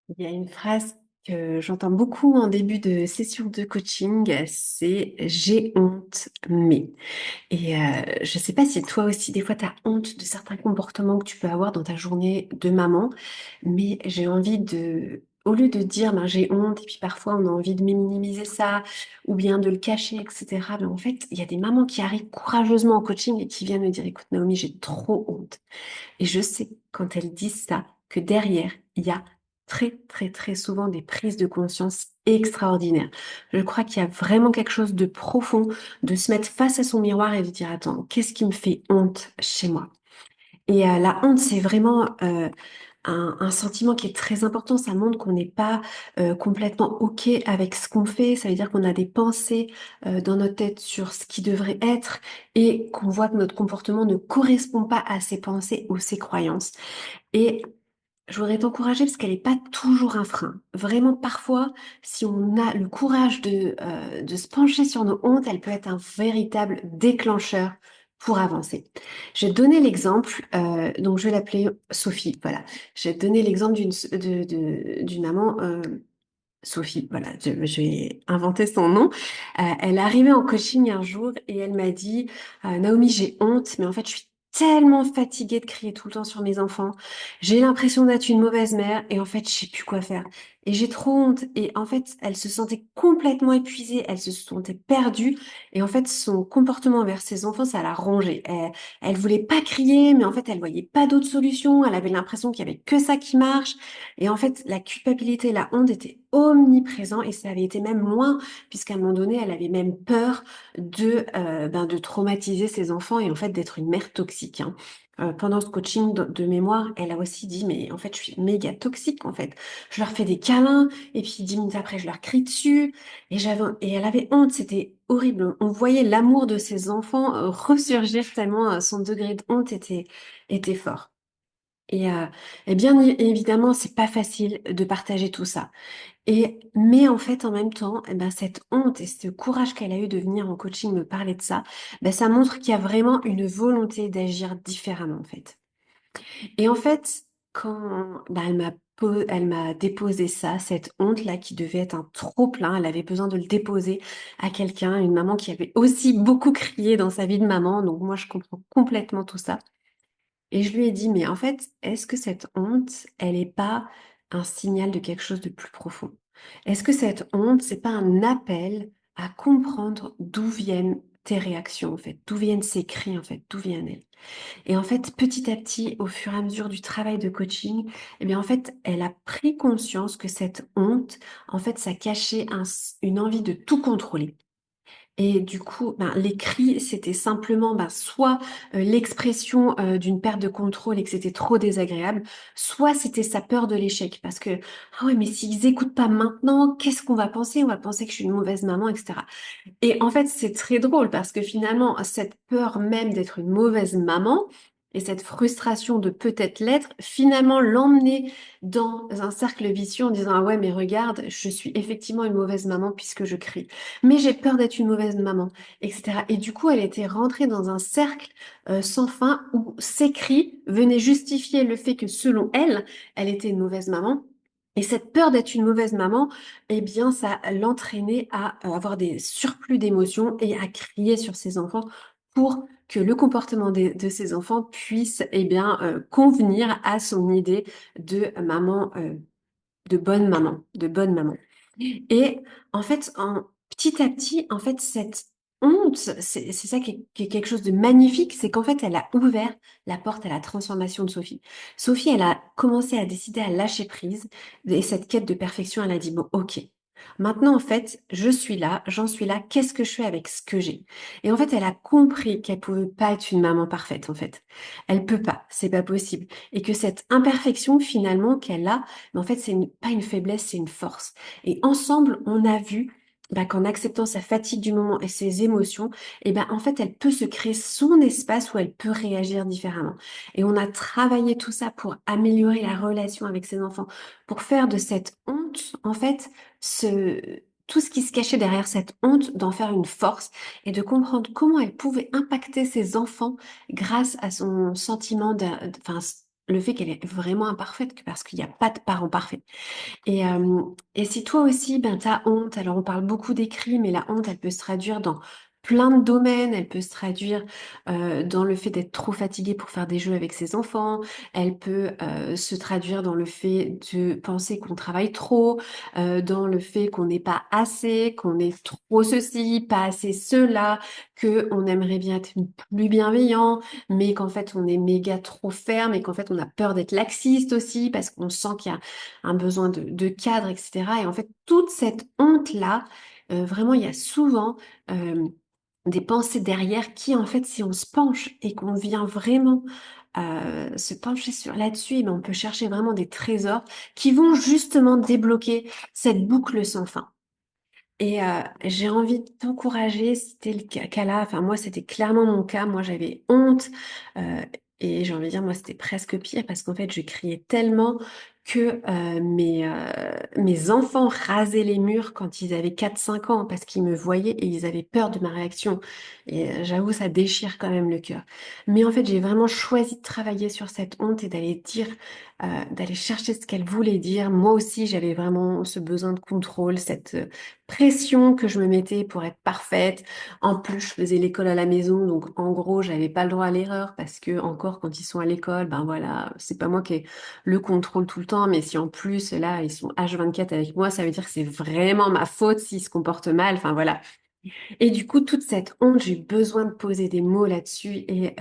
Il y a une phrase que j'entends beaucoup en début de session de coaching, c'est j'ai honte, mais. Je sais pas si toi aussi, des fois, tu as honte de certains comportements que tu peux avoir dans ta journée de maman, mais j'ai envie au lieu de dire ben, j'ai honte, et puis parfois on a envie de minimiser ça, ou bien de le cacher, etc. Mais en fait, il y a des mamans qui arrivent courageusement en coaching et qui viennent me dire, écoute Naomi, j'ai trop honte. Et je sais, quand elles disent ça, que derrière, il y a très, très, très souvent des prises de conscience extraordinaires. Je crois qu'il y a vraiment quelque chose de profond, de se mettre face à son miroir et de dire, attends, qu'est-ce qui me fait honte chez moi? La honte, c'est vraiment un sentiment qui est très important. Ça montre qu'on n'est pas complètement OK avec ce qu'on fait. Ça veut dire qu'on a des pensées dans notre tête sur ce qui devrait être et qu'on voit que notre comportement ne correspond pas à ces pensées ou ces croyances. Et je voudrais t'encourager parce qu'elle n'est pas toujours un frein. Vraiment, parfois, si on a le courage de se pencher sur nos hontes, elle peut être un véritable déclencheur pour avancer. Je vais te donner l'exemple, donc je vais l'appeler Sophie, voilà. Je vais te donner l'exemple d'une maman, Sophie, voilà, je vais inventer son nom. Elle est arrivée en coaching un jour et elle m'a dit, Naomi, j'ai honte, mais en fait, je suis tellement fatiguée de crier tout le temps sur mes enfants. J'ai l'impression d'être une mauvaise mère et en fait, je sais plus quoi faire. Et j'ai trop honte. Et en fait, elle se sentait complètement épuisée, elle se sentait perdue. Et en fait, son comportement envers ses enfants, ça l'a rongée. Elle voulait pas crier, mais en fait, elle voyait pas d'autre solution. Elle avait l'impression qu'il y avait que ça qui marche. Et en fait, la culpabilité, la honte étaient omniprésents et ça avait été même loin, puisqu'à un moment donné, elle avait même peur de traumatiser ses enfants et en fait d'être une mère toxique, hein. Pendant ce coaching de mémoire, elle a aussi dit, mais en fait, je suis méga toxique, en fait. Je leur fais des câlins et puis 10 minutes après, je leur crie dessus et elle avait honte, c'était horrible. On voyait l'amour de ses enfants ressurgir tellement son degré de honte était fort. Et, euh, et bien évidemment, c'est pas facile de partager tout ça. Mais en fait, en même temps, eh ben, cette honte et ce courage qu'elle a eu de venir en coaching me parler de ça, ben, ça montre qu'il y a vraiment une volonté d'agir différemment, en fait. Et en fait, quand ben, elle m'a déposé ça, cette honte-là qui devait être un trop-plein, elle avait besoin de le déposer à quelqu'un, une maman qui avait aussi beaucoup crié dans sa vie de maman, donc moi je comprends complètement tout ça. Et je lui ai dit, mais en fait, est-ce que cette honte, elle n'est pas un signal de quelque chose de plus profond? Est-ce que cette honte, c'est pas un appel à comprendre d'où viennent tes réactions, en fait, d'où viennent ces cris, en fait, d'où viennent elles? Et en fait, petit à petit, au fur et à mesure du travail de coaching, eh bien, en fait, elle a pris conscience que cette honte, en fait, ça cachait une envie de tout contrôler. Et du coup, ben, les cris, c'était simplement ben, soit l'expression d'une perte de contrôle et que c'était trop désagréable, soit c'était sa peur de l'échec. Parce que, ah ouais, mais s'ils écoutent pas maintenant, qu'est-ce qu'on va penser? On va penser que je suis une mauvaise maman, etc. Et en fait, c'est très drôle parce que finalement, cette peur même d'être une mauvaise maman et cette frustration de peut-être l'être, finalement l'emmener dans un cercle vicieux en disant, ah ouais, mais regarde, je suis effectivement une mauvaise maman puisque je crie. Mais j'ai peur d'être une mauvaise maman, etc. Et du coup, elle était rentrée dans un cercle sans fin où ses cris venaient justifier le fait que selon elle, elle était une mauvaise maman. Et cette peur d'être une mauvaise maman, eh bien, ça l'entraînait à avoir des surplus d'émotions et à crier sur ses enfants pour que le comportement de ses enfants puisse, eh bien, convenir à son idée de maman, de bonne maman, de bonne maman. Et en fait, petit à petit, en fait, cette honte, c'est ça qui est quelque chose de magnifique, c'est qu'en fait, elle a ouvert la porte à la transformation de Sophie. Sophie, elle a commencé à décider à lâcher prise et cette quête de perfection, elle a dit, bon, ok. Maintenant, en fait, je suis là, j'en suis là, qu'est-ce que je fais avec ce que j'ai? Et en fait, elle a compris qu'elle pouvait pas être une maman parfaite, en fait. Elle peut pas, c'est pas possible. Et que cette imperfection, finalement, qu'elle a, mais en fait, pas une faiblesse, c'est une force. Et ensemble, on a vu bah, qu'en acceptant sa fatigue du moment et ses émotions, et ben en fait, elle peut se créer son espace où elle peut réagir différemment. Et on a travaillé tout ça pour améliorer la relation avec ses enfants, pour faire de cette honte, en fait, tout ce qui se cachait derrière cette honte, d'en faire une force et de comprendre comment elle pouvait impacter ses enfants grâce à son sentiment enfin, le fait qu'elle est vraiment imparfaite, parce qu'il n'y a pas de parents parfaits. Et si toi aussi, ben, tu as honte, alors on parle beaucoup d'écrit, mais la honte, elle peut se traduire dans plein de domaines. Elle peut se traduire dans le fait d'être trop fatigué pour faire des jeux avec ses enfants. Elle peut se traduire dans le fait de penser qu'on travaille trop, dans le fait qu'on n'est pas assez, qu'on est trop ceci, pas assez cela, que on aimerait bien être plus bienveillant, mais qu'en fait on est méga trop ferme et qu'en fait on a peur d'être laxiste aussi parce qu'on sent qu'il y a un besoin de cadre, etc. Et en fait, toute cette honte-là, vraiment, il y a souvent des pensées derrière qui, en fait, si on se penche et qu'on vient vraiment se pencher sur là-dessus, eh ben, on peut chercher vraiment des trésors qui vont justement débloquer cette boucle sans fin. Et j'ai envie de t'encourager, si c'était le cas là, enfin moi c'était clairement mon cas, moi j'avais honte euh, et j'ai envie de dire moi c'était presque pire parce qu'en fait je criais tellement que mes enfants rasaient les murs quand ils avaient 4 5 ans parce qu'ils me voyaient et ils avaient peur de ma réaction. Et j'avoue ça déchire quand même le cœur. Mais en fait j'ai vraiment choisi de travailler sur cette honte et d'aller dire, d'aller chercher ce qu'elle voulait dire. Moi aussi j'avais vraiment ce besoin de contrôle, cette pression que je me mettais pour être parfaite. En plus, je faisais l'école à la maison, donc en gros, j'avais pas le droit à l'erreur parce que encore quand ils sont à l'école, ben voilà, c'est pas moi qui ai le contrôle tout le temps, mais si en plus là ils sont H24 avec moi, ça veut dire que c'est vraiment ma faute s'ils se comportent mal. Enfin voilà. Et du coup, toute cette honte, j'ai besoin de poser des mots là-dessus. Et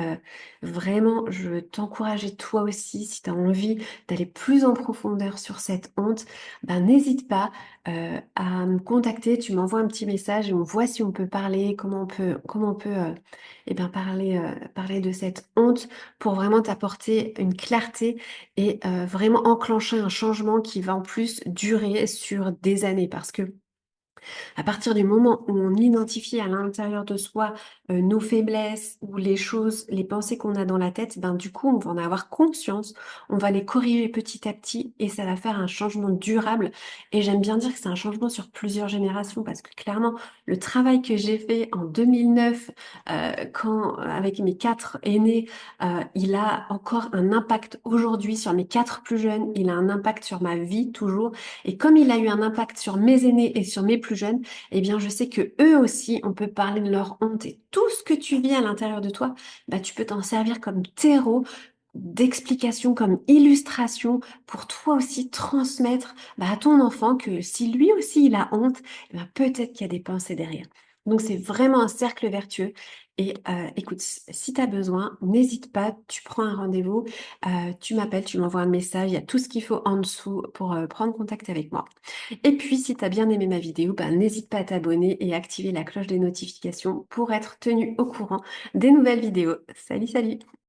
vraiment, je veux t'encourager toi aussi, si tu as envie d'aller plus en profondeur sur cette honte, ben, n'hésite pas à me contacter. Tu m'envoies un petit message et on voit si on peut parler, comment on peut eh ben, parler de cette honte pour vraiment t'apporter une clarté et vraiment enclencher un changement qui va en plus durer sur des années. Parce que à partir du moment où on identifie à l'intérieur de soi nos faiblesses ou les choses, les pensées qu'on a dans la tête, ben du coup, on va en avoir conscience, on va les corriger petit à petit et ça va faire un changement durable. Et j'aime bien dire que c'est un changement sur plusieurs générations parce que clairement, le travail que j'ai fait en 2009, avec mes 4 aînés, il a encore un impact aujourd'hui sur mes 4 plus jeunes, il a un impact sur ma vie toujours. Et comme il a eu un impact sur mes aînés et sur mes plus jeunes, eh bien, je sais que eux aussi, on peut parler de leur honte et tout ce que tu vis à l'intérieur de toi, bah, tu peux t'en servir comme terreau d'explication, comme illustration pour toi aussi transmettre bah, à ton enfant que si lui aussi il a honte, eh ben, peut-être qu'il y a des pensées derrière. Donc c'est vraiment un cercle vertueux. Et écoute, si tu as besoin, n'hésite pas, tu prends un rendez-vous, tu m'appelles, tu m'envoies un message, il y a tout ce qu'il faut en dessous pour prendre contact avec moi. Et puis, si tu as bien aimé ma vidéo, ben, n'hésite pas à t'abonner et activer la cloche des notifications pour être tenu au courant des nouvelles vidéos. Salut, salut!